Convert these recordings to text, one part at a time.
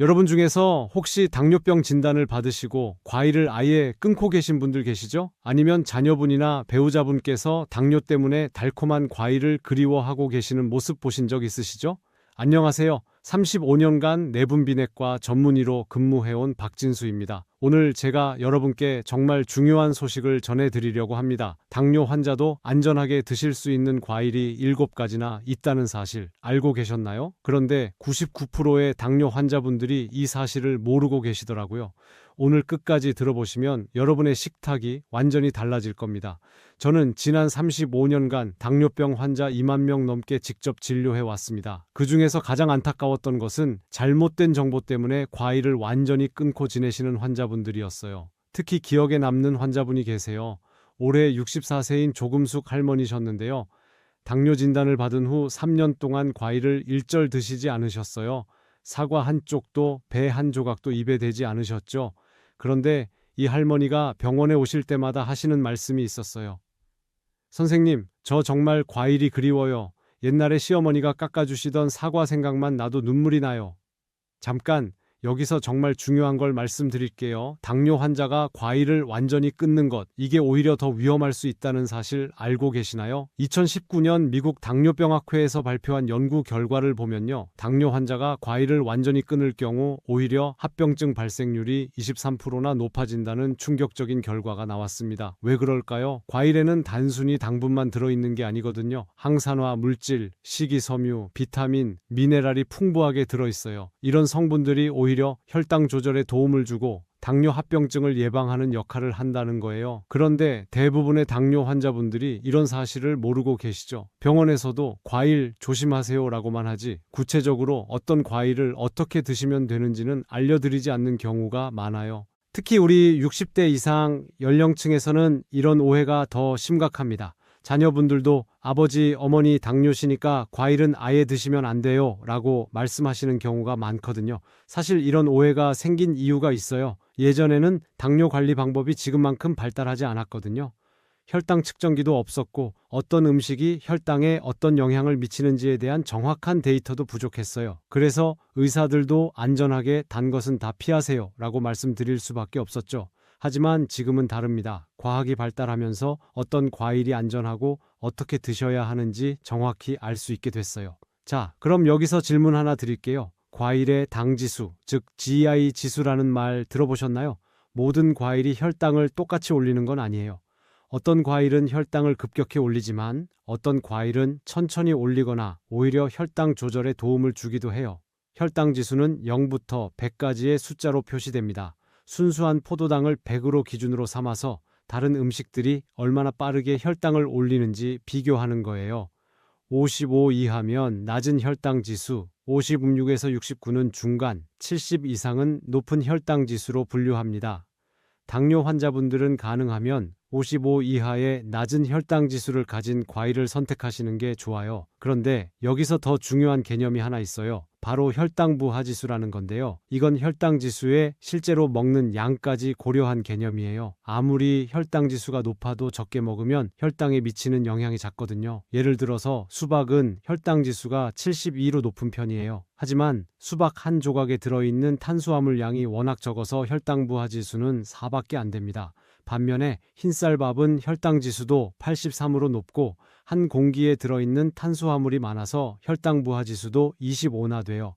여러분 중에서 혹시 당뇨병 진단을 받으시고 과일을 아예 끊고 계신 분들 계시죠? 아니면 자녀분이나 배우자분께서 당뇨 때문에 달콤한 과일을 그리워하고 계시는 모습 보신 적 있으시죠? 안녕하세요. 35년간 내분비내과 전문의로 근무해온 박진수입니다. 오늘 제가 여러분께 정말 중요한 소식을 전해드리려고 합니다. 당뇨 환자도 안전하게 드실 수 있는 과일이 7가지나 있다는 사실 알고 계셨나요? 그런데 99%의 당뇨 환자분들이 이 사실을 모르고 계시더라고요. 오늘 끝까지 들어보시면 여러분의 식탁이 완전히 달라질 겁니다. 저는 지난 35년간 당뇨병 환자 2만 명 넘게 직접 진료해 왔습니다. 그 중에서 가장 안타까웠던 것은 잘못된 정보 때문에 과일을 완전히 끊고 지내시는 환자분들이었어요. 특히 기억에 남는 환자분이 계세요. 올해 64세인 조금숙 할머니셨는데요. 당뇨 진단을 받은 후 3년 동안 과일을 일절 드시지 않으셨어요. 사과 한 쪽도 배 한 조각도 입에 대지 않으셨죠. 그런데 이 할머니가 병원에 오실 때마다 하시는 말씀이 있었어요. 선생님, 저 정말 과일이 그리워요. 옛날에 시어머니가 깎아주시던 사과 생각만 나도 눈물이 나요. 잠깐, 여기서 정말 중요한 걸 말씀드릴게요. 당뇨 환자가 과일을 완전히 끊는 것, 이게 오히려 더 위험할 수 있다는 사실 알고 계시나요? 2019년 미국 당뇨병학회에서 발표한 연구 결과를 보면요. 당뇨 환자가 과일을 완전히 끊을 경우 오히려 합병증 발생률이 23%나 높아진다는 충격적인 결과가 나왔습니다. 왜 그럴까요? 과일에는 단순히 당분만 들어있는 게 아니거든요. 항산화, 물질, 식이섬유, 비타민, 미네랄이 풍부하게 들어있어요. 이런 성분들이 오히려 혈당 조절에 도움을 주고 당뇨 합병증을 예방하는 역할을 한다는 거예요. 그런데 대부분의 당뇨 환자분들이 이런 사실을 모르고 계시죠. 병원에서도 과일 조심하세요라고만 하지 구체적으로 어떤 과일을 어떻게 드시면 되는지는 알려드리지 않는 경우가 많아요. 특히 우리 60대 이상 연령층에서는 이런 오해가 더 심각합니다. 자녀분들도 아버지, 어머니 당뇨시니까 과일은 아예 드시면 안 돼요 라고 말씀하시는 경우가 많거든요. 사실 이런 오해가 생긴 이유가 있어요. 예전에는 당뇨 관리 방법이 지금만큼 발달하지 않았거든요. 혈당 측정기도 없었고 어떤 음식이 혈당에 어떤 영향을 미치는지에 대한 정확한 데이터도 부족했어요. 그래서 의사들도 안전하게 단 것은 다 피하세요 라고 말씀드릴 수밖에 없었죠. 하지만 지금은 다릅니다. 과학이 발달하면서 어떤 과일이 안전하고 어떻게 드셔야 하는지 정확히 알 수 있게 됐어요. 자, 그럼 여기서 질문 하나 드릴게요. 과일의 당지수, 즉 GI 지수라는 말 들어보셨나요? 모든 과일이 혈당을 똑같이 올리는 건 아니에요. 어떤 과일은 혈당을 급격히 올리지만 어떤 과일은 천천히 올리거나 오히려 혈당 조절에 도움을 주기도 해요. 혈당 지수는 0부터 100까지의 숫자로 표시됩니다. 순수한 포도당을 100으로 기준으로 삼아서 다른 음식들이 얼마나 빠르게 혈당을 올리는지 비교하는 거예요. 55 이하면 낮은 혈당 지수, 56에서 69는 중간, 70 이상은 높은 혈당 지수로 분류합니다. 당뇨 환자분들은 가능하면 55 이하의 낮은 혈당 지수를 가진 과일을 선택하시는 게 좋아요. 그런데 여기서 더 중요한 개념이 하나 있어요. 바로 혈당 부하지수라는 건데요. 이건 혈당 지수에 실제로 먹는 양까지 고려한 개념이에요. 아무리 혈당 지수가 높아도 적게 먹으면 혈당에 미치는 영향이 작거든요. 예를 들어서 수박은 혈당 지수가 72로 높은 편이에요. 하지만 수박 한 조각에 들어있는 탄수화물 양이 워낙 적어서 혈당 부하지수는 4밖에 안 됩니다. 반면에 흰쌀밥은 혈당 지수도 83으로 높고 한 공기에 들어있는 탄수화물이 많아서 혈당 부하 지수도 25나 돼요.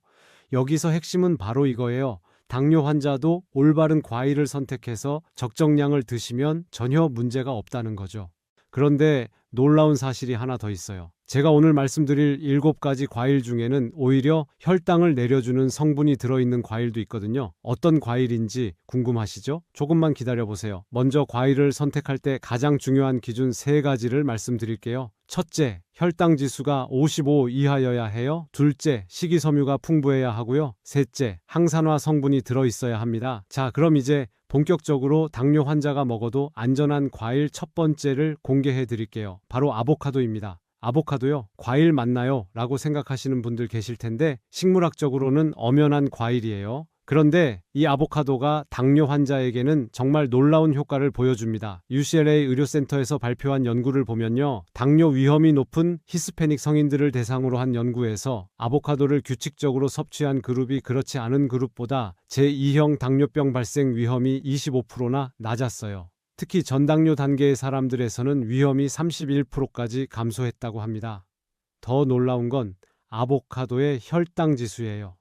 여기서 핵심은 바로 이거예요. 당뇨 환자도 올바른 과일을 선택해서 적정량을 드시면 전혀 문제가 없다는 거죠. 그런데 놀라운 사실이 하나 더 있어요. 제가 오늘 말씀드릴 7가지 과일 중에는 오히려 혈당을 내려주는 성분이 들어있는 과일도 있거든요. 어떤 과일인지 궁금하시죠? 조금만 기다려보세요. 먼저 과일을 선택할 때 가장 중요한 기준 3가지를 말씀드릴게요. 첫째, 혈당 지수가 55 이하여야 해요. 둘째, 식이섬유가 풍부해야 하고요. 셋째, 항산화 성분이 들어있어야 합니다. 자, 그럼 이제 본격적으로 당뇨 환자가 먹어도 안전한 과일 첫 번째를 공개해 드릴게요. 바로 아보카도입니다. 아보카도요? 과일 맞나요? 라고 생각하시는 분들 계실 텐데 식물학적으로는 엄연한 과일이에요. 그런데 이 아보카도가 당뇨 환자에게는 정말 놀라운 효과를 보여줍니다. UCLA 의료센터에서 발표한 연구를 보면요. 당뇨 위험이 높은 히스패닉 성인들을 대상으로 한 연구에서 아보카도를 규칙적으로 섭취한 그룹이 그렇지 않은 그룹보다 제2형 당뇨병 발생 위험이 25%나 낮았어요. 특히 전당뇨 단계의 사람들에서는 위험이 31%까지 감소했다고 합니다. 더 놀라운 건 아보카도의 혈당 지수예요.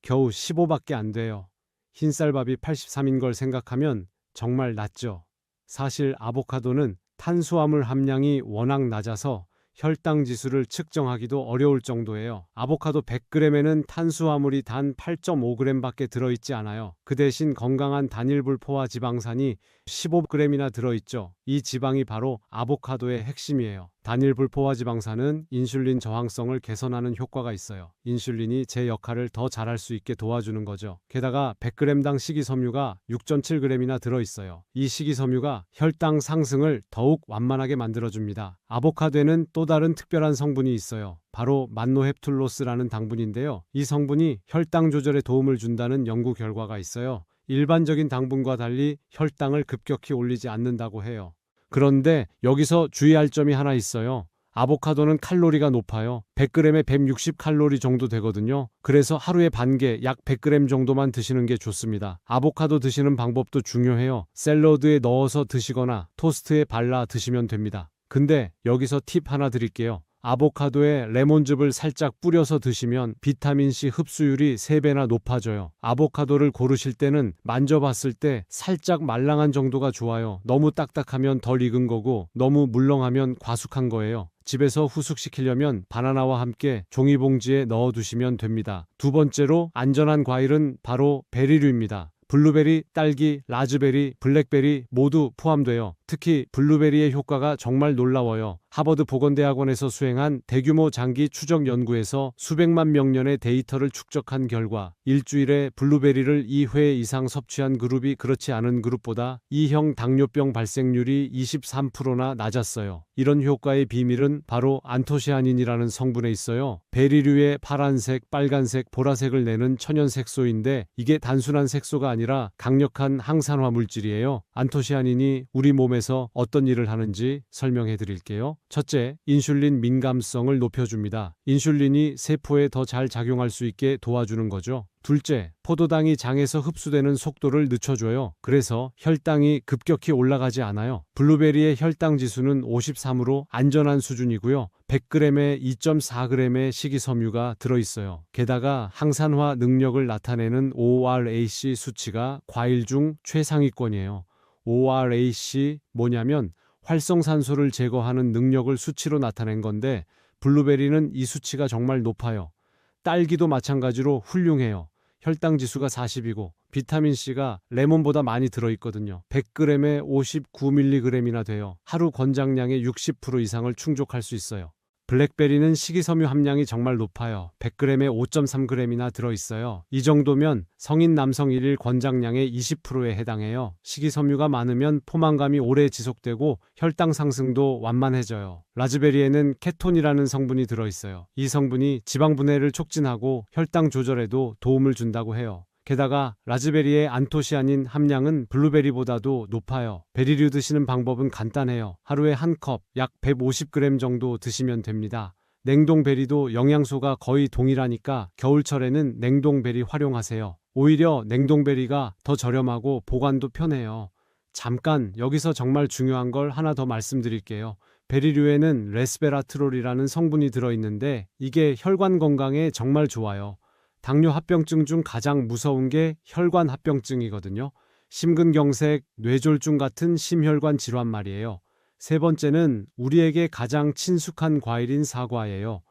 겨우 15밖에 안 돼요. 흰쌀밥이 83인 걸 생각하면 정말 낮죠. 사실 아보카도는 탄수화물 함량이 워낙 낮아서 혈당 지수를 측정하기도 어려울 정도예요. 아보카도 100g에는 탄수화물이 단 8.5g밖에 들어있지 않아요. 그 대신 건강한 단일불포화 지방산이 15g이나 들어있죠. 이 지방이 바로 아보카도의 핵심이에요. 단일불포화 지방산은 인슐린 저항성을 개선하는 효과가 있어요. 인슐린이 제 역할을 더 잘할 수 있게 도와주는 거죠. 게다가 100g당 식이섬유가 6.7g이나 들어있어요. 이 식이섬유가 혈당 상승을 더욱 완만하게 만들어줍니다. 아보카도에는 또 다른 특별한 성분이 있어요. 바로 만노헵툴로스라는 당분인데요. 이 성분이 혈당 조절에 도움을 준다는 연구 결과가 있어요. 일반적인 당분과 달리 혈당을 급격히 올리지 않는다고 해요. 그런데 여기서 주의할 점이 하나 있어요. 아보카도는 칼로리가 높아요. 100g에 160칼로리 정도 되거든요. 그래서 하루에 반 개, 약 100g 정도만 드시는 게 좋습니다. 아보카도 드시는 방법도 중요해요. 샐러드에 넣어서 드시거나 토스트에 발라 드시면 됩니다. 근데 여기서 팁 하나 드릴게요. 아보카도에 레몬즙을 살짝 뿌려서 드시면 비타민C 흡수율이 3배나 높아져요. 아보카도를 고르실 때는 만져봤을 때 살짝 말랑한 정도가 좋아요. 너무 딱딱하면 덜 익은 거고 너무 물렁하면 과숙한 거예요. 집에서 후숙시키려면 바나나와 함께 종이봉지에 넣어두시면 됩니다. 두 번째로 안전한 과일은 바로 베리류입니다. 블루베리, 딸기, 라즈베리, 블랙베리 모두 포함돼요. 특히 블루베리의 효과가 정말 놀라워요. 하버드 보건대학원에서 수행한 대규모 장기 추적 연구에서 수백만 명년의 데이터를 축적한 결과 일주일에 블루베리를 2회 이상 섭취한 그룹이 그렇지 않은 그룹보다 2형 당뇨병 발생률이 23%나 낮았어요. 이런 효과의 비밀은 바로 안토시아닌이라는 성분에 있어요. 베리류의 파란색, 빨간색, 보라색을 내는 천연 색소인데 이게 단순한 색소가 아니라 강력한 항산화 물질이에요. 안토시아닌이 우리 몸에서 어떤 일을 하는지 설명해 드릴게요. 첫째, 인슐린 민감성을 높여줍니다. 인슐린이 세포에 더 잘 작용할 수 있게 도와주는 거죠. 둘째, 포도당이 장에서 흡수되는 속도를 늦춰줘요. 그래서 혈당이 급격히 올라가지 않아요. 블루베리의 혈당 지수는 53으로 안전한 수준이고요. 100g에 2.4g의 식이섬유가 들어있어요. 게다가 항산화 능력을 나타내는 ORAC 수치가 과일 중 최상위권이에요. ORAC 뭐냐면 활성산소를 제거하는 능력을 수치로 나타낸 건데 블루베리는 이 수치가 정말 높아요. 딸기도 마찬가지로 훌륭해요. 혈당 지수가 40이고 비타민C가 레몬보다 많이 들어있거든요. 100g에 59mg이나 돼요. 하루 권장량의 60% 이상을 충족할 수 있어요. 블랙베리는 식이섬유 함량이 정말 높아요. 100g에 5.3g이나 들어있어요. 이 정도면 성인 남성 1일 권장량의 20%에 해당해요. 식이섬유가 많으면 포만감이 오래 지속되고 혈당 상승도 완만해져요. 라즈베리에는 케톤이라는 성분이 들어있어요. 이 성분이 지방 분해를 촉진하고 혈당 조절에도 도움을 준다고 해요. 게다가 라즈베리의 안토시아닌 함량은 블루베리보다도 높아요. 베리류 드시는 방법은 간단해요. 하루에 한 컵, 약 150g 정도 드시면 됩니다. 냉동베리도 영양소가 거의 동일하니까 겨울철에는 냉동베리 활용하세요. 오히려 냉동베리가 더 저렴하고 보관도 편해요. 잠깐 여기서 정말 중요한 걸 하나 더 말씀드릴게요. 베리류에는 레스베라트롤이라는 성분이 들어있는데 이게 혈관 건강에 정말 좋아요. 당뇨 합병증 중 가장 무서운 게 혈관 합병증이거든요. 심근경색, 뇌졸중 같은 심혈관 질환 말이에요. 세 번째는 우리에게 가장 친숙한 과일인 사과예요.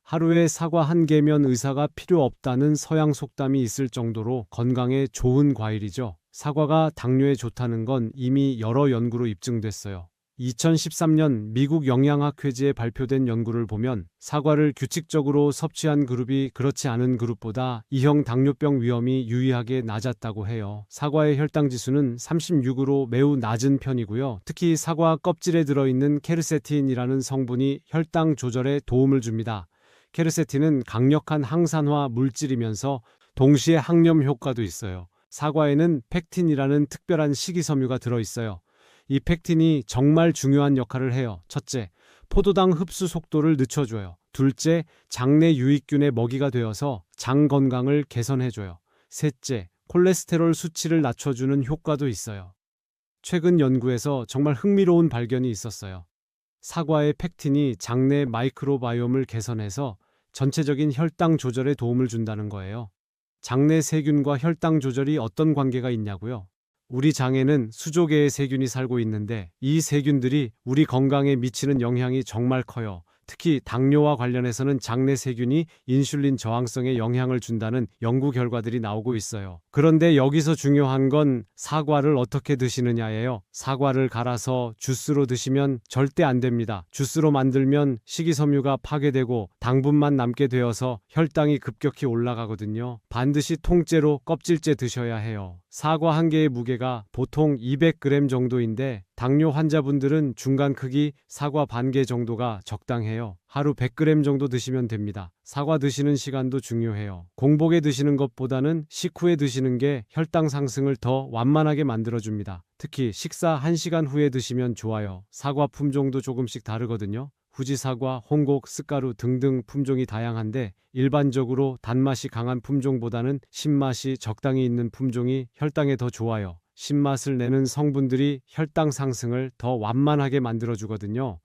하루에 사과 한 개면 의사가 필요 없다는 서양 속담이 있을 정도로 건강에 좋은 과일이죠. 사과가 당뇨에 좋다는 건 이미 여러 연구로 입증됐어요. 2013년 미국 영양학회지에 발표된 연구를 보면 사과를 규칙적으로 섭취한 그룹이 그렇지 않은 그룹보다 2형 당뇨병 위험이 유의하게 낮았다고 해요. 사과의 혈당 지수는 36으로 매우 낮은 편이고요. 특히 사과 껍질에 들어있는 케르세틴이라는 성분이 혈당 조절에 도움을 줍니다. 케르세틴은 강력한 항산화 물질이면서 동시에 항염 효과도 있어요. 사과에는 펙틴이라는 특별한 식이섬유가 들어있어요. 이 펙틴이 정말 중요한 역할을 해요. 첫째, 포도당 흡수 속도를 늦춰줘요. 둘째, 장내 유익균의 먹이가 되어서 장 건강을 개선해줘요. 셋째, 콜레스테롤 수치를 낮춰주는 효과도 있어요. 최근 연구에서 정말 흥미로운 발견이 있었어요. 사과의 펙틴이 장내 마이크로바이옴을 개선해서 전체적인 혈당 조절에 도움을 준다는 거예요. 장내 세균과 혈당 조절이 어떤 관계가 있냐고요? 우리 장에는 수조 개의 세균이 살고 있는데 이 세균들이 우리 건강에 미치는 영향이 정말 커요. 특히 당뇨와 관련해서는 장내 세균이 인슐린 저항성에 영향을 준다는 연구 결과들이 나오고 있어요. 그런데 여기서 중요한 건 사과를 어떻게 드시느냐예요. 사과를 갈아서 주스로 드시면 절대 안 됩니다. 주스로 만들면 식이섬유가 파괴되고 당분만 남게 되어서 혈당이 급격히 올라가거든요. 반드시 통째로 껍질째 드셔야 해요. 사과 한 개의 무게가 보통 200g 정도인데 당뇨 환자분들은 중간 크기 사과 반 개 정도가 적당해요. 하루 100g 정도 드시면 됩니다. 사과 드시는 시간도 중요해요. 공복에 드시는 것보다는 식후에 드시는 게 혈당 상승을 더 완만하게 만들어줍니다. 특히 식사 1시간 후에 드시면 좋아요. 사과 품종도 조금씩 다르거든요. 후지사과, 홍곡, 쓱가루 등등 품종이 다양한데 일반적으로 단맛이 강한 품종보다는 신맛이 적당히 있는 품종이 혈당에 더 좋아요. 신맛을 내는 성분들이 혈당 상승을 더 완만하게 만들어주거든요.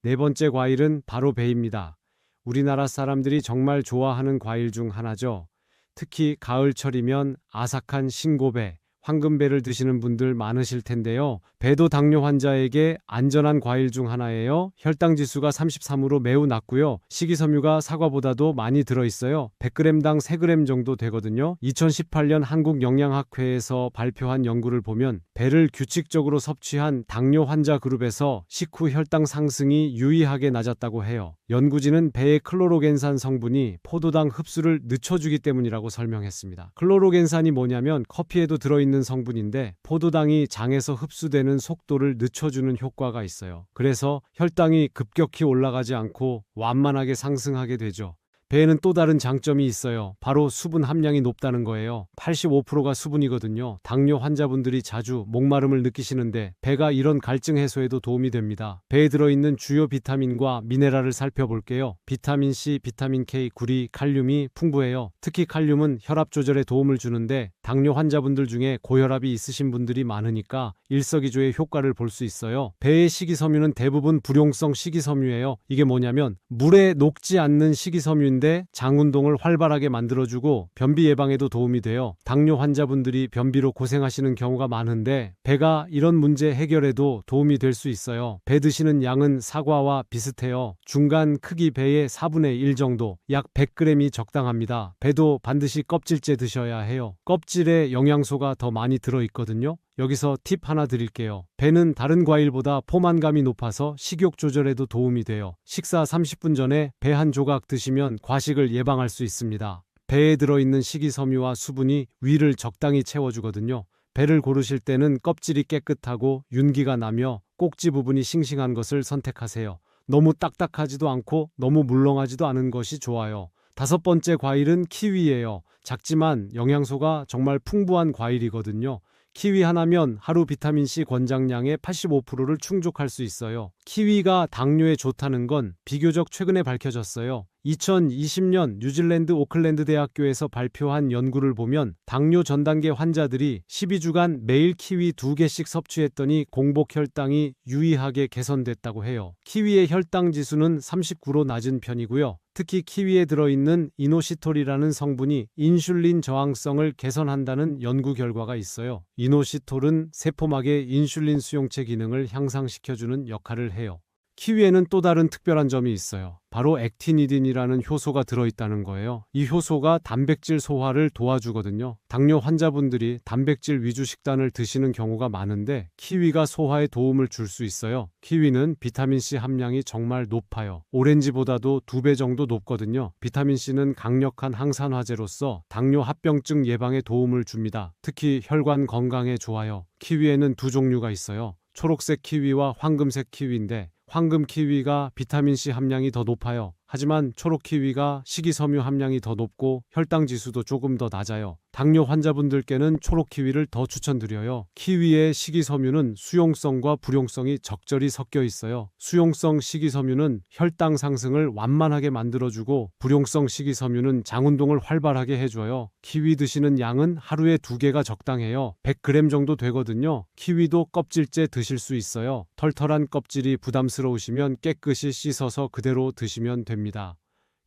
네 번째 과일은 바로 배입니다. 우리나라 사람들이 정말 좋아하는 과일 중 하나죠. 특히 가을철이면 아삭한 신고배, 황금배를 드시는 분들 많으실 텐데요. 배도 당뇨 환자에게 안전한 과일 중 하나예요. 혈당 지수가 33으로 매우 낮고요. 식이섬유가 사과보다도 많이 들어있어요. 100g당 3g 정도 되거든요. 2018년 한국영양학회에서 발표한 연구를 보면 배를 규칙적으로 섭취한 당뇨 환자 그룹에서 식후 혈당 상승이 유의하게 낮았다고 해요. 연구진은 배의 클로로겐산 성분이 포도당 흡수를 늦춰주기 때문이라고 설명했습니다. 클로로겐산이 뭐냐면 커피에도 들어있는 성분인데 포도당이 장에서 흡수되는 속도를 늦춰주는 효과가 있어요. 그래서 혈당이 급격히 올라가지 않고 완만하게 상승하게 되죠. 배에는 또 다른 장점이 있어요. 바로 수분 함량이 높다는 거예요. 85%가 수분이거든요. 당뇨 환자분들이 자주 목마름을 느끼시는데 배가 이런 갈증 해소에도 도움이 됩니다. 배에 들어있는 주요 비타민과 미네랄을 살펴볼게요. 비타민 C, 비타민 K, 구리, 칼륨이 풍부해요. 특히 칼륨은 혈압 조절에 도움을 주는데 당뇨 환자분들 중에 고혈압이 있으신 분들이 많으니까 일석이조의 효과를 볼 수 있어요. 배의 식이섬유는 대부분 불용성 식이섬유예요. 이게 뭐냐면 물에 녹지 않는 식이섬유인데 장 운동을 활발하게 만들어주고 변비 예방에도 도움이 돼요. 당뇨 환자분들이 변비로 고생하시는 경우가 많은데 배가 이런 문제 해결에도 도움이 될 수 있어요. 배 드시는 양은 사과와 비슷해요. 중간 크기 배의 4분의 1 정도, 약 100g이 적당합니다. 배도 반드시 껍질째 드셔야 해요. 껍질에 영양소가 더 많이 들어있거든요. 여기서 팁 하나 드릴게요. 배는 다른 과일보다 포만감이 높아서 식욕 조절에도 도움이 돼요. 식사 30분 전에 배 한 조각 드시면 과식을 예방할 수 있습니다. 배에 들어있는 식이섬유와 수분이 위를 적당히 채워주거든요. 배를 고르실 때는 껍질이 깨끗하고 윤기가 나며 꼭지 부분이 싱싱한 것을 선택하세요. 너무 딱딱하지도 않고 너무 물렁하지도 않은 것이 좋아요. 다섯 번째 과일은 키위예요. 작지만 영양소가 정말 풍부한 과일이거든요. 키위 하나면 하루 비타민C 권장량의 85%를 충족할 수 있어요. 키위가 당뇨에 좋다는 건 비교적 최근에 밝혀졌어요. 2020년 뉴질랜드 오클랜드 대학교에서 발표한 연구를 보면 당뇨 전 단계 환자들이 12주간 매일 키위 2개씩 섭취했더니 공복 혈당이 유의하게 개선됐다고 해요. 키위의 혈당 지수는 39로 낮은 편이고요. 특히 키위에 들어있는 이노시톨이라는 성분이 인슐린 저항성을 개선한다는 연구 결과가 있어요. 이노시톨은 세포막의 인슐린 수용체 기능을 향상시켜주는 역할을 해요. 키위에는 또 다른 특별한 점이 있어요. 바로 액티니딘이라는 효소가 들어있다는 거예요. 이 효소가 단백질 소화를 도와주거든요. 당뇨 환자분들이 단백질 위주 식단을 드시는 경우가 많은데 키위가 소화에 도움을 줄 수 있어요. 키위는 비타민C 함량이 정말 높아요. 오렌지보다도 2배 정도 높거든요. 비타민C는 강력한 항산화제로서 당뇨 합병증 예방에 도움을 줍니다. 특히 혈관 건강에 좋아요. 키위에는 두 종류가 있어요. 초록색 키위와 황금색 키위인데 황금 키위가 비타민C 함량이 더 높아요. 하지만 초록 키위가 식이섬유 함량이 더 높고 혈당 지수도 조금 더 낮아요. 당뇨 환자분들께는 초록 키위를 더 추천드려요. 키위의 식이섬유는 수용성과 불용성이 적절히 섞여 있어요. 수용성 식이섬유는 혈당 상승을 완만하게 만들어주고 불용성 식이섬유는 장 운동을 활발하게 해줘요. 키위 드시는 양은 하루에 2개가 적당해요. 100g 정도 되거든요. 키위도 껍질째 드실 수 있어요. 털털한 껍질이 부담스러우시면 깨끗이 씻어서 그대로 드시면 됩니다.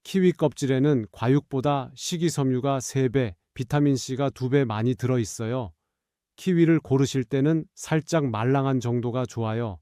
키위 껍질에는 과육보다 식이섬유가 3배, 비타민C가 2배 많이 들어있어요. 키위를 고르실 때는 살짝 말랑한 정도가 좋아요.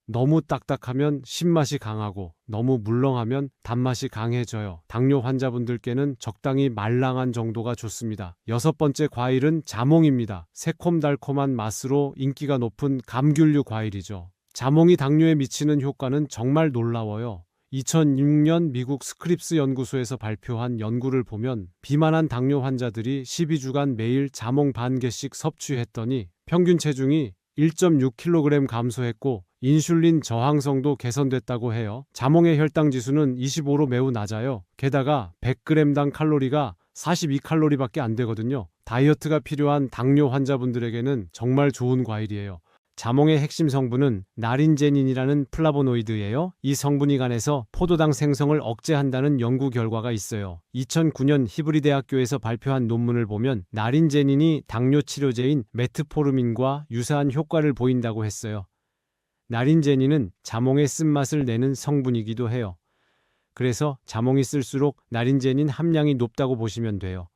너무 딱딱하면 신맛이 강하고 너무 물렁하면 단맛이 강해져요. 당뇨 환자분들께는 적당히 말랑한 정도가 좋습니다. 6번째 과일은 자몽입니다. 새콤달콤한 맛으로 인기가 높은 감귤류 과일이죠. 자몽이 당뇨에 미치는 효과는 정말 놀라워요. 2006년 미국 스크립스 연구소에서 발표한 연구를 보면 비만한 당뇨 환자들이 12주간 매일 자몽 반 개씩 섭취했더니 평균 체중이 1.6kg 감소했고 인슐린 저항성도 개선됐다고 해요. 자몽의 혈당 지수는 25로 매우 낮아요. 게다가 100g당 칼로리가 42칼로리밖에 안 되거든요. 다이어트가 필요한 당뇨 환자분들에게는 정말 좋은 과일이에요. 자몽의 핵심 성분은 나린제닌이라는 플라보노이드예요. 이 성분이 간에서 포도당 생성을 억제한다는 연구 결과가 있어요. 2009년 히브리 대학교에서 발표한 논문을 보면 나린제닌이 당뇨 치료제인 메트포르민과 유사한 효과를 보인다고 했어요. 나린제닌은 자몽의 쓴맛을 내는 성분이기도 해요. 그래서 자몽이 쓸수록 나린제닌 함량이 높다고 보시면 돼요.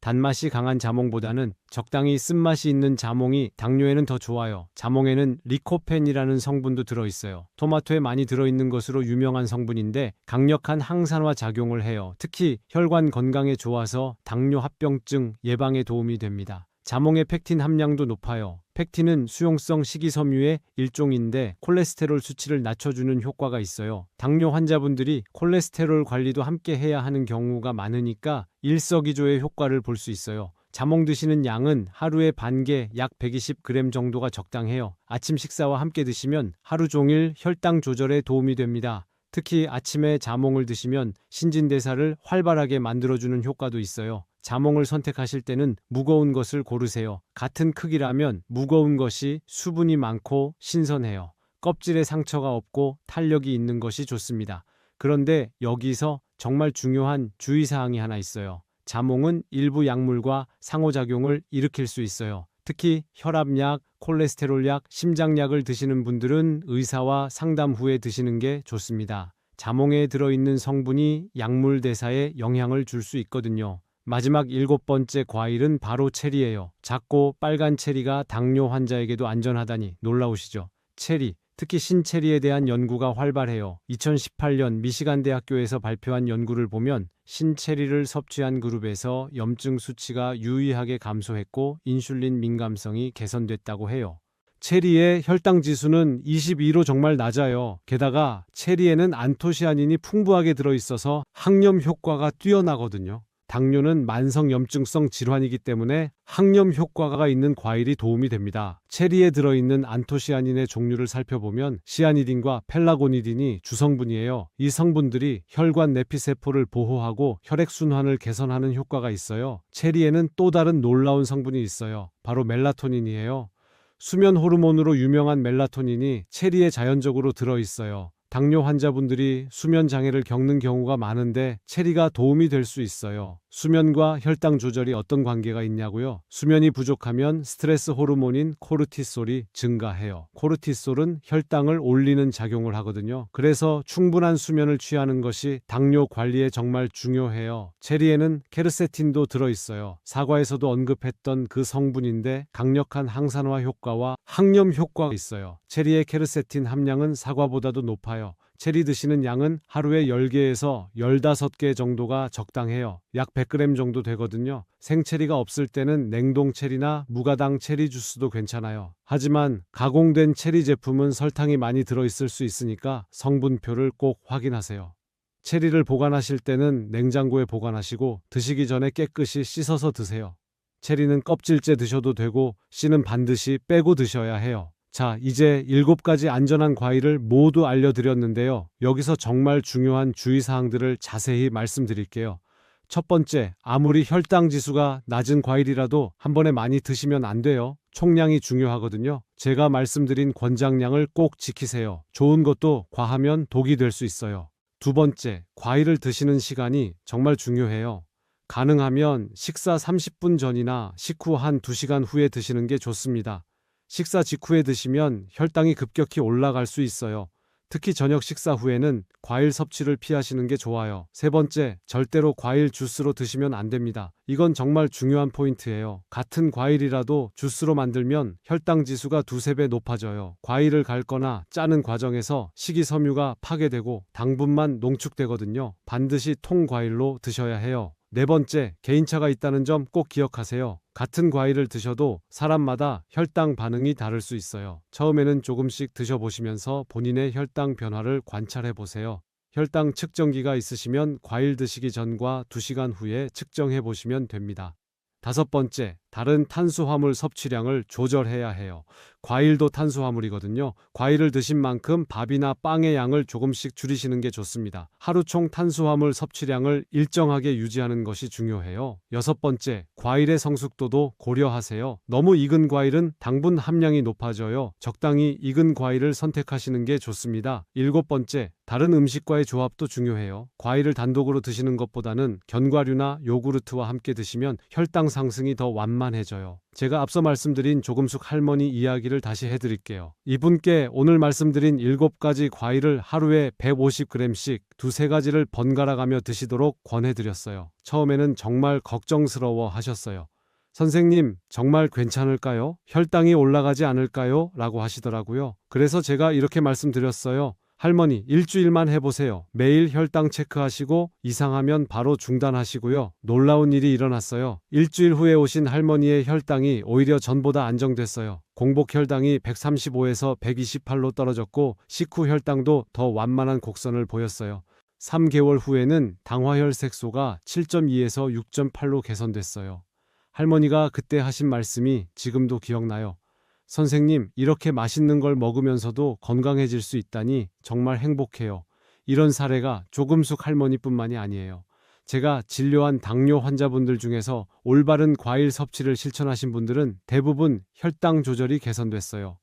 단맛이 강한 자몽보다는 적당히 쓴맛이 있는 자몽이 당뇨에는 더 좋아요. 자몽에는 리코펜이라는 성분도 들어있어요. 토마토에 많이 들어있는 것으로 유명한 성분인데 강력한 항산화 작용을 해요. 특히 혈관 건강에 좋아서 당뇨 합병증 예방에 도움이 됩니다. 자몽의 펙틴 함량도 높아요. 펙틴은 수용성 식이섬유의 일종인데 콜레스테롤 수치를 낮춰주는 효과가 있어요. 당뇨 환자분들이 콜레스테롤 관리도 함께 해야 하는 경우가 많으니까 일석이조의 효과를 볼 수 있어요. 자몽 드시는 양은 하루에 반개 약 120g 정도가 적당해요. 아침 식사와 함께 드시면 하루 종일 혈당 조절에 도움이 됩니다. 특히 아침에 자몽을 드시면 신진대사를 활발하게 만들어주는 효과도 있어요. 자몽을 선택하실 때는 무거운 것을 고르세요. 같은 크기라면 무거운 것이 수분이 많고 신선해요. 껍질에 상처가 없고 탄력이 있는 것이 좋습니다. 그런데 여기서 정말 중요한 주의사항이 하나 있어요. 자몽은 일부 약물과 상호작용을 일으킬 수 있어요. 특히 혈압약, 콜레스테롤약, 심장약을 드시는 분들은 의사와 상담 후에 드시는 게 좋습니다. 자몽에 들어있는 성분이 약물 대사에 영향을 줄 수 있거든요. 마지막 7번째 과일은 바로 체리예요. 작고 빨간 체리가 당뇨 환자에게도 안전하다니 놀라우시죠? 체리, 특히 신체리에 대한 연구가 활발해요. 2018년 미시간 대학교에서 발표한 연구를 보면 신체리를 섭취한 그룹에서 염증 수치가 유의하게 감소했고 인슐린 민감성이 개선됐다고 해요. 체리의 혈당 지수는 22로 정말 낮아요. 게다가 체리에는 안토시아닌이 풍부하게 들어있어서 항염 효과가 뛰어나거든요. 당뇨는 만성 염증성 질환이기 때문에 항염 효과가 있는 과일이 도움이 됩니다. 체리에 들어있는 안토시아닌의 종류를 살펴보면 시아니딘과 펠라고니딘이 주성분이에요. 이 성분들이 혈관 내피세포를 보호하고 혈액순환을 개선하는 효과가 있어요. 체리에는 또 다른 놀라운 성분이 있어요. 바로 멜라토닌이에요. 수면 호르몬으로 유명한 멜라토닌이 체리에 자연적으로 들어있어요. 당뇨 환자분들이 수면 장애를 겪는 경우가 많은데 체리가 도움이 될 수 있어요. 수면과 혈당 조절이 어떤 관계가 있냐고요? 수면이 부족하면 스트레스 호르몬인 코르티솔이 증가해요. 코르티솔은 혈당을 올리는 작용을 하거든요. 그래서 충분한 수면을 취하는 것이 당뇨 관리에 정말 중요해요. 체리에는 케르세틴도 들어있어요. 사과에서도 언급했던 그 성분인데 강력한 항산화 효과와 항염 효과가 있어요. 체리의 케르세틴 함량은 사과보다도 높아요. 체리 드시는 양은 하루에 10개에서 15개 정도가 적당해요. 약 100g 정도 되거든요. 생체리가 없을 때는 냉동 체리나 무가당 체리 주스도 괜찮아요. 하지만 가공된 체리 제품은 설탕이 많이 들어있을 수 있으니까 성분표를 꼭 확인하세요. 체리를 보관하실 때는 냉장고에 보관하시고 드시기 전에 깨끗이 씻어서 드세요. 체리는 껍질째 드셔도 되고 씨는 반드시 빼고 드셔야 해요. 자, 이제 7가지 안전한 과일을 모두 알려드렸는데요. 여기서 정말 중요한 주의사항들을 자세히 말씀드릴게요. 첫 번째, 아무리 혈당 지수가 낮은 과일이라도 한 번에 많이 드시면 안 돼요. 총량이 중요하거든요. 제가 말씀드린 권장량을 꼭 지키세요. 좋은 것도 과하면 독이 될 수 있어요. 두 번째, 과일을 드시는 시간이 정말 중요해요. 가능하면 식사 30분 전이나 식후 한 2시간 후에 드시는 게 좋습니다. 식사 직후에 드시면 혈당이 급격히 올라갈 수 있어요. 특히 저녁 식사 후에는 과일 섭취를 피하시는 게 좋아요. 세 번째, 절대로 과일 주스로 드시면 안 됩니다. 이건 정말 중요한 포인트예요. 같은 과일이라도 주스로 만들면 혈당 지수가 2~3배 높아져요. 과일을 갈거나 짜는 과정에서 식이섬유가 파괴되고 당분만 농축되거든요. 반드시 통과일로 드셔야 해요. 네 번째, 개인차가 있다는 점 꼭 기억하세요. 같은 과일을 드셔도 사람마다 혈당 반응이 다를 수 있어요. 처음에는 조금씩 드셔보시면서 본인의 혈당 변화를 관찰해 보세요. 혈당 측정기가 있으시면 과일 드시기 전과 2시간 후에 측정해 보시면 됩니다. 다섯 번째, 다른 탄수화물 섭취량을 조절해야 해요. 과일도 탄수화물이거든요. 과일을 드신 만큼 밥이나 빵의 양을 조금씩 줄이시는 게 좋습니다. 하루 총 탄수화물 섭취량을 일정하게 유지하는 것이 중요해요. 여섯 번째, 과일의 성숙도도 고려하세요. 너무 익은 과일은 당분 함량이 높아져요. 적당히 익은 과일을 선택하시는 게 좋습니다. 일곱 번째, 다른 음식과의 조합도 중요해요. 과일을 단독으로 드시는 것보다는 견과류나 요구르트와 함께 드시면 혈당 상승이 더 완만해져요. 제가 앞서 말씀드린 조금숙 할머니 이야기를 다시 해드릴게요. 이분께 오늘 말씀드린 7가지 과일을 하루에 150g씩 2~3가지를 번갈아가며 드시도록 권해드렸어요. 처음에는 정말 걱정스러워 하셨어요. 선생님, 정말 괜찮을까요? 혈당이 올라가지 않을까요? 라고 하시더라고요. 그래서 제가 이렇게 말씀드렸어요. 할머니, 일주일만 해보세요. 매일 혈당 체크하시고 이상하면 바로 중단하시고요. 놀라운 일이 일어났어요. 일주일 후에 오신 할머니의 혈당이 오히려 전보다 안정됐어요. 공복 혈당이 135에서 128로 떨어졌고 식후 혈당도 더 완만한 곡선을 보였어요. 3개월 후에는 당화혈색소가 7.2에서 6.8로 개선됐어요. 할머니가 그때 하신 말씀이 지금도 기억나요. 선생님, 이렇게 맛있는 걸 먹으면서도 건강해질 수 있다니 정말 행복해요. 이런 사례가 조금숙 할머니뿐만이 아니에요. 제가 진료한 당뇨 환자분들 중에서 올바른 과일 섭취를 실천하신 분들은 대부분 혈당 조절이 개선됐어요.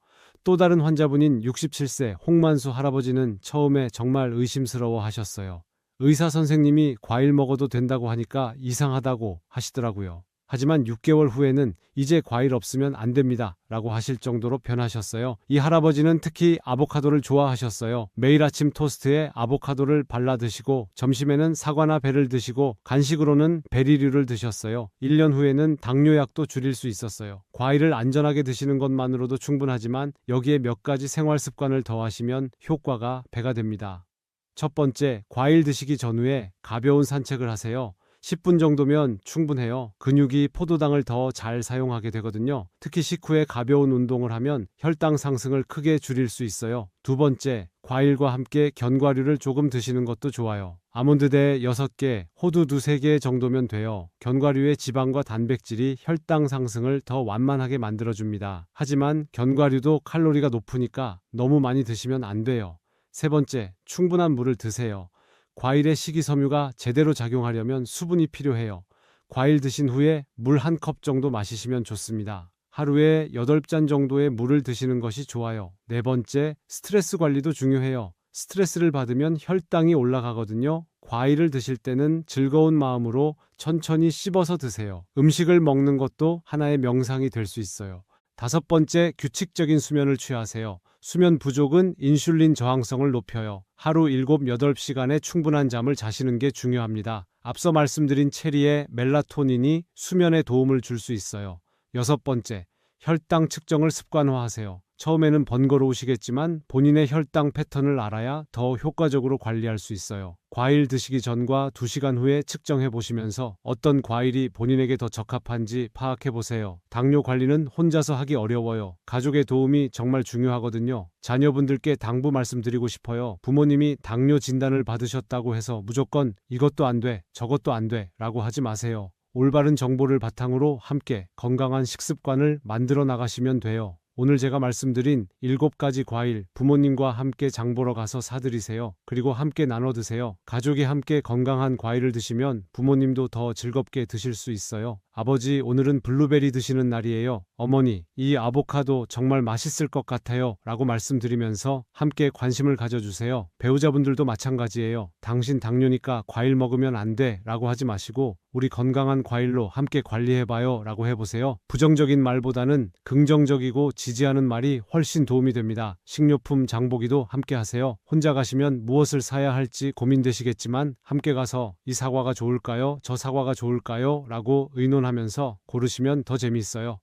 또 다른 환자분인 67세 홍만수 할아버지는 처음에 정말 의심스러워 하셨어요. 의사 선생님이 과일 먹어도 된다고 하니까 이상하다고 하시더라고요. 하지만 6개월 후에는 이제 과일 없으면 안 됩니다 라고 하실 정도로 변하셨어요. 이 할아버지는 특히 아보카도를 좋아하셨어요. 매일 아침 토스트에 아보카도를 발라 드시고 점심에는 사과나 배를 드시고 간식으로는 베리류를 드셨어요. 1년 후에는 당뇨약도 줄일 수 있었어요. 과일을 안전하게 드시는 것만으로도 충분하지만 여기에 몇 가지 생활 습관을 더하시면 효과가 배가 됩니다. 첫 번째, 과일 드시기 전후에 가벼운 산책을 하세요. 10분 정도면 충분해요. 근육이 포도당을 더 잘 사용하게 되거든요. 특히 식후에 가벼운 운동을 하면 혈당 상승을 크게 줄일 수 있어요. 두 번째, 과일과 함께 견과류를 조금 드시는 것도 좋아요. 아몬드대 6개, 호두 2~3개 정도면 돼요. 견과류의 지방과 단백질이 혈당 상승을 더 완만하게 만들어줍니다. 하지만 견과류도 칼로리가 높으니까 너무 많이 드시면 안 돼요. 세 번째, 충분한 물을 드세요. 과일의 식이섬유가 제대로 작용하려면 수분이 필요해요. 과일 드신 후에 물 1컵 정도 마시시면 좋습니다. 하루에 8잔 정도의 물을 드시는 것이 좋아요. 네 번째, 스트레스 관리도 중요해요. 스트레스를 받으면 혈당이 올라가거든요. 과일을 드실 때는 즐거운 마음으로 천천히 씹어서 드세요. 음식을 먹는 것도 하나의 명상이 될 수 있어요. 다섯 번째, 규칙적인 수면을 취하세요. 수면 부족은 인슐린 저항성을 높여요. 하루 7~8시간의 충분한 잠을 자시는 게 중요합니다. 앞서 말씀드린 체리의 멜라토닌이 수면에 도움을 줄 수 있어요. 여섯 번째, 혈당 측정을 습관화하세요. 처음에는 번거로우시겠지만 본인의 혈당 패턴을 알아야 더 효과적으로 관리할 수 있어요. 과일 드시기 전과 2시간 후에 측정해 보시면서 어떤 과일이 본인에게 더 적합한지 파악해 보세요. 당뇨 관리는 혼자서 하기 어려워요. 가족의 도움이 정말 중요하거든요. 자녀분들께 당부 말씀드리고 싶어요. 부모님이 당뇨 진단을 받으셨다고 해서 무조건 이것도 안 돼, 저것도 안 돼 라고 하지 마세요. 올바른 정보를 바탕으로 함께 건강한 식습관을 만들어 나가시면 돼요. 오늘 제가 말씀드린 7가지 과일 부모님과 함께 장 보러 가서 사드리세요. 그리고 함께 나눠 드세요. 가족이 함께 건강한 과일을 드시면 부모님도 더 즐겁게 드실 수 있어요. 아버지, 오늘은 블루베리 드시는 날이에요. 어머니, 이 아보카도 정말 맛있을 것 같아요. 라고 말씀드리면서 함께 관심을 가져주세요. 배우자분들도 마찬가지예요. 당신 당뇨니까 과일 먹으면 안 돼. 라고 하지 마시고 우리 건강한 과일로 함께 관리해봐요. 라고 해보세요. 부정적인 말보다는 긍정적이고 지지하는 말이 훨씬 도움이 됩니다. 식료품 장보기도 함께 하세요. 혼자 가시면 무엇을 사야 할지 고민되시겠지만 함께 가서 이 사과가 좋을까요? 저 사과가 좋을까요? 라고 의논하면서 고르시면 더 재미있어요.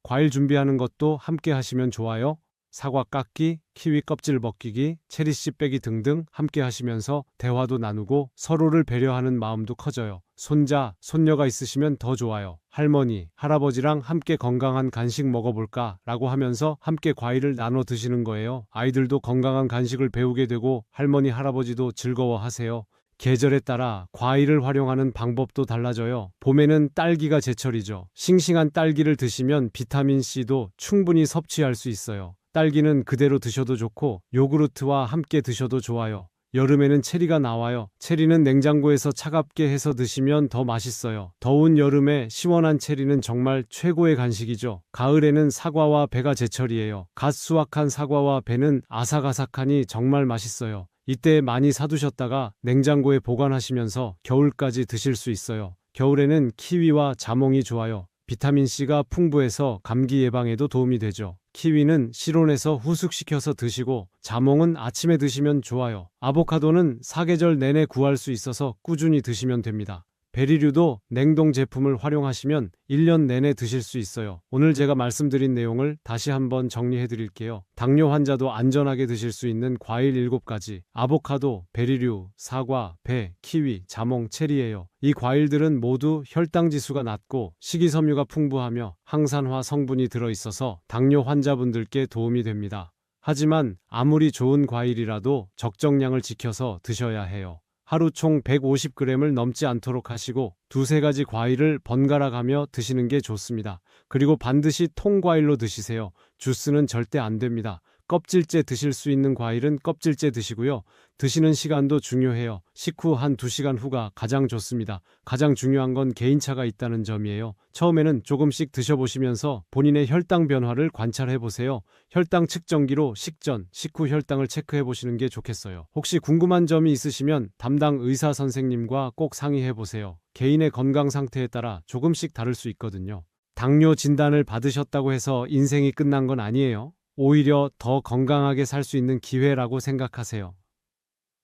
과일 준비하는 것도 함께 하시면 좋아요. 사과 깎기, 키위 껍질 벗기기, 체리씨 빼기 등등 함께 하시면서 대화도 나누고 서로를 배려하는 마음도 커져요. 손자, 손녀가 있으시면 더 좋아요. 할머니, 할아버지랑 함께 건강한 간식 먹어볼까? 라고 하면서 함께 과일을 나눠 드시는 거예요. 아이들도 건강한 간식을 배우게 되고 할머니, 할아버지도 즐거워하세요. 계절에 따라 과일을 활용하는 방법도 달라져요. 봄에는 딸기가 제철이죠. 싱싱한 딸기를 드시면 비타민C도 충분히 섭취할 수 있어요. 딸기는 그대로 드셔도 좋고 요구르트와 함께 드셔도 좋아요. 여름에는 체리가 나와요. 체리는 냉장고에서 차갑게 해서 드시면 더 맛있어요. 더운 여름에 시원한 체리는 정말 최고의 간식이죠. 가을에는 사과와 배가 제철이에요. 갓 수확한 사과와 배는 아삭아삭하니 정말 맛있어요. 이때 많이 사두셨다가 냉장고에 보관하시면서 겨울까지 드실 수 있어요. 겨울에는 키위와 자몽이 좋아요. 비타민C가 풍부해서 감기 예방에도 도움이 되죠. 키위는 실온에서 후숙시켜서 드시고 자몽은 아침에 드시면 좋아요. 아보카도는 사계절 내내 구할 수 있어서 꾸준히 드시면 됩니다. 베리류도 냉동 제품을 활용하시면 1년 내내 드실 수 있어요. 오늘 제가 말씀드린 내용을 다시 한번 정리해 드릴게요. 당뇨 환자도 안전하게 드실 수 있는 과일 7가지, 아보카도, 베리류, 사과, 배, 키위, 자몽, 체리예요. 이 과일들은 모두 혈당 지수가 낮고 식이섬유가 풍부하며 항산화 성분이 들어있어서 당뇨 환자분들께 도움이 됩니다. 하지만 아무리 좋은 과일이라도 적정량을 지켜서 드셔야 해요. 하루 총 150g을 넘지 않도록 하시고 두세 가지 과일을 번갈아 가며 드시는 게 좋습니다. 그리고 반드시 통과일로 드시세요. 주스는 절대 안 됩니다. 껍질째 드실 수 있는 과일은 껍질째 드시고요. 드시는 시간도 중요해요. 식후 한 2시간 후가 가장 좋습니다. 가장 중요한 건 개인차가 있다는 점이에요. 처음에는 조금씩 드셔보시면서 본인의 혈당 변화를 관찰해보세요. 혈당 측정기로 식전, 식후 혈당을 체크해보시는 게 좋겠어요. 혹시 궁금한 점이 있으시면 담당 의사 선생님과 꼭 상의해보세요. 개인의 건강 상태에 따라 조금씩 다를 수 있거든요. 당뇨 진단을 받으셨다고 해서 인생이 끝난 건 아니에요. 오히려 더 건강하게 살 수 있는 기회라고 생각하세요.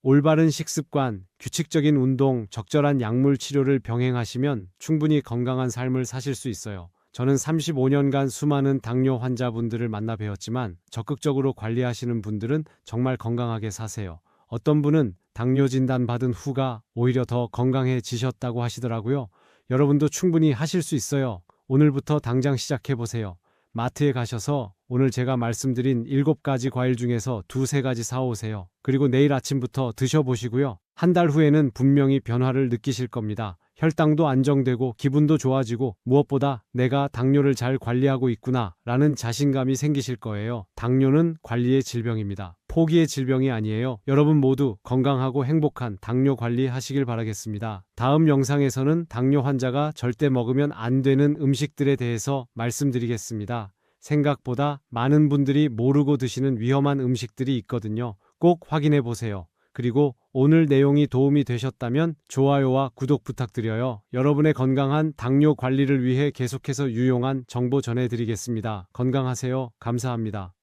올바른 식습관, 규칙적인 운동, 적절한 약물 치료를 병행하시면 충분히 건강한 삶을 사실 수 있어요. 저는 35년간 수많은 당뇨 환자분들을 만나 뵈었지만 적극적으로 관리하시는 분들은 정말 건강하게 사세요. 어떤 분은 당뇨 진단 받은 후가 오히려 더 건강해지셨다고 하시더라고요. 여러분도 충분히 하실 수 있어요. 오늘부터 당장 시작해보세요. 마트에 가셔서 오늘 제가 말씀드린 7가지 과일 중에서 2-3가지 사오세요. 그리고 내일 아침부터 드셔보시고요. 한 달 후에는 분명히 변화를 느끼실 겁니다. 혈당도 안정되고 기분도 좋아지고 무엇보다 내가 당뇨를 잘 관리하고 있구나 라는 자신감이 생기실 거예요. 당뇨는 관리의 질병입니다. 포기의 질병이 아니에요. 여러분 모두 건강하고 행복한 당뇨 관리 하시길 바라겠습니다. 다음 영상에서는 당뇨 환자가 절대 먹으면 안 되는 음식들에 대해서 말씀드리겠습니다. 생각보다 많은 분들이 모르고 드시는 위험한 음식들이 있거든요. 꼭 확인해 보세요. 그리고 오늘 내용이 도움이 되셨다면 좋아요와 구독 부탁드려요. 여러분의 건강한 당뇨 관리를 위해 계속해서 유용한 정보 전해드리겠습니다. 건강하세요. 감사합니다.